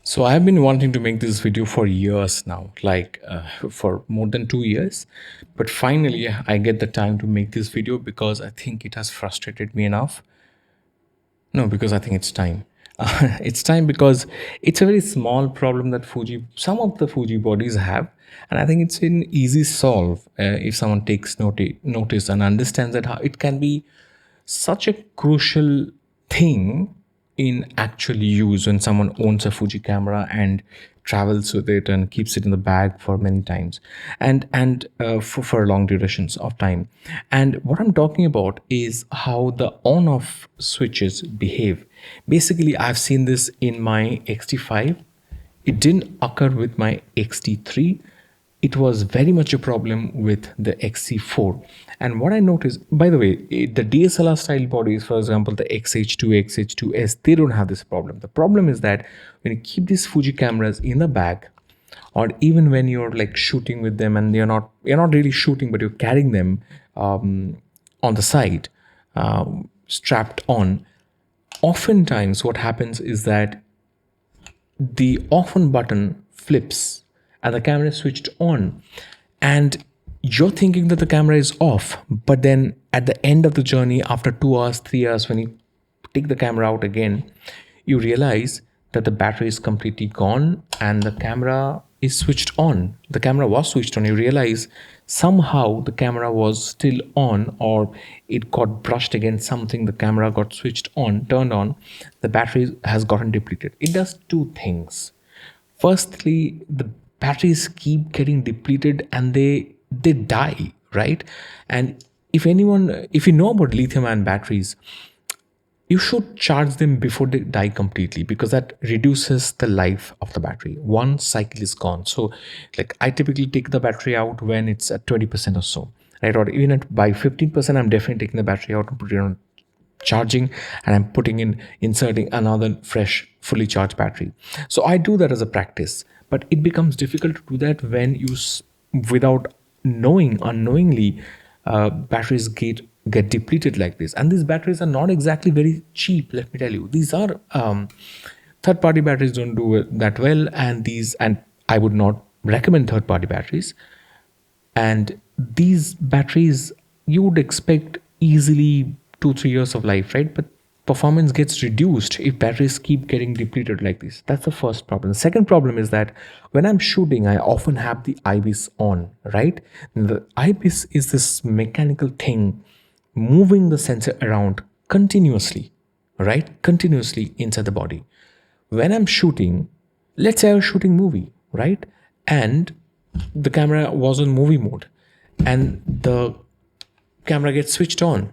So I've been wanting to make this video for years now, like for more than 2 years. But finally, I get the time to make this video because I think it has frustrated me enough. No, because I think it's time. It's time because it's a very small problem that some of the Fuji bodies have, and I think it's an easy solve if someone takes notice and understands that how it can be such a crucial thing in actual use when someone owns a Fuji camera and travels with it and keeps it in the bag for many times and for long durations of time. And what I'm talking about is how the on off switches behave. Basically, I've seen this in my XT5. It didn't occur with my XT3. It was very much a problem with the XC4. And what I noticed, by the way, the DSLR style bodies, for example, the XH2, XH2S, they don't have this problem. The problem is that when you keep these Fuji cameras in the bag, or even when you're like shooting with them and you're not really shooting, but you're carrying them on the side, strapped on, oftentimes what happens is that the off on button flips and the camera is switched on, and you're thinking that the camera is off, but then at the end of the journey, after 2 hours, 3 hours, when you take the camera out again, you realize that the battery is completely gone and the camera is switched on. The camera was switched on. You realize somehow the camera was still on, or it got brushed against something, the camera got switched on, turned on, the battery has gotten depleted. It does two things. Firstly, the batteries keep getting depleted and they die, right? And if you know about lithium ion batteries, you should charge them before they die completely, because that reduces the life of the battery. One cycle is gone. So like I typically take the battery out when it's at 20% or so, right? Or even at by 15%, I'm definitely taking the battery out and put it on charging, and I'm inserting another fresh fully charged battery. So I do that as a practice, but it becomes difficult to do that when without unknowingly, batteries get depleted like this. And these batteries are not exactly very cheap, let me tell you. These are third party batteries don't do it that well, and I would not recommend third party batteries. And these batteries, you would expect easily 2 3 years of life, right? But performance gets reduced if batteries keep getting depleted like this. That's the first problem. The second problem is that when I'm shooting, I often have the IBIS on, right? And the IBIS is this mechanical thing moving the sensor around continuously, right? Continuously inside the body. When I'm shooting, let's say I was shooting movie, right? And the camera was on movie mode and the camera gets switched on.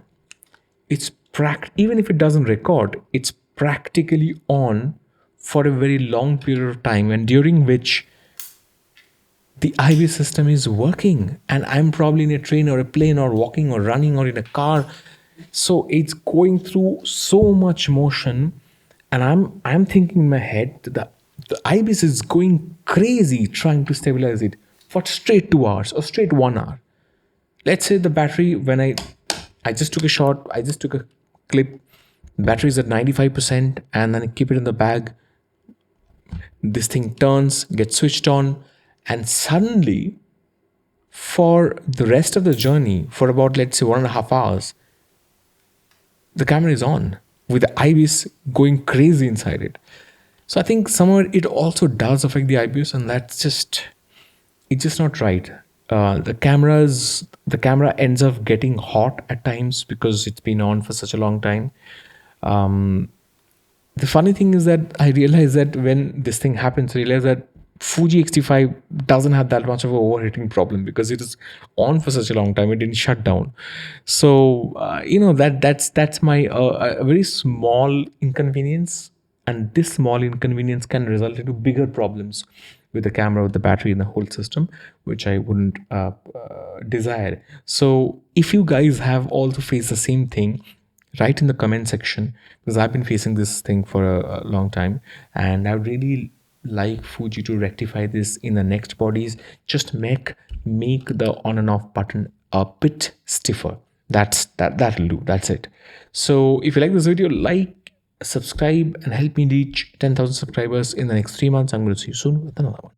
Even if it doesn't record, it's practically on for a very long period of time, and during which the IV system is working, and I'm probably in a train or a plane or walking or running or in a car. So it's going through so much motion, and I'm thinking in my head that the IBIS is going crazy trying to stabilize it for straight 2 hours or straight 1 hour. Let's say the battery, when I just took a shot, I just took a clip, battery is at 95%, and then I keep it in the bag. This thing turns, gets switched on, and suddenly, for the rest of the journey, for about, let's say, 1.5 hours, the camera is on with the IBIS going crazy inside it. So I think somewhere it also does affect the IBIS, and it's just not right. The camera ends up getting hot at times because it's been on for such a long time. The funny thing is that I realize that when this thing happens, I realize that Fuji X-T5 doesn't have that much of an overheating problem because it is on for such a long time. It didn't shut down. So that's my a very small inconvenience, and this small inconvenience can result into bigger problems with the camera, with the battery, and the whole system, which I wouldn't desire. So if you guys have also faced the same thing, write in the comment section, because I've been facing this thing for a long time, and I really like Fuji to rectify this in the next bodies. Just make the on and off button a bit stiffer. That'll do. That's it. So if you like this video, like subscribe and help me reach 10,000 subscribers in the next 3 months. I'm going to see you soon with another one.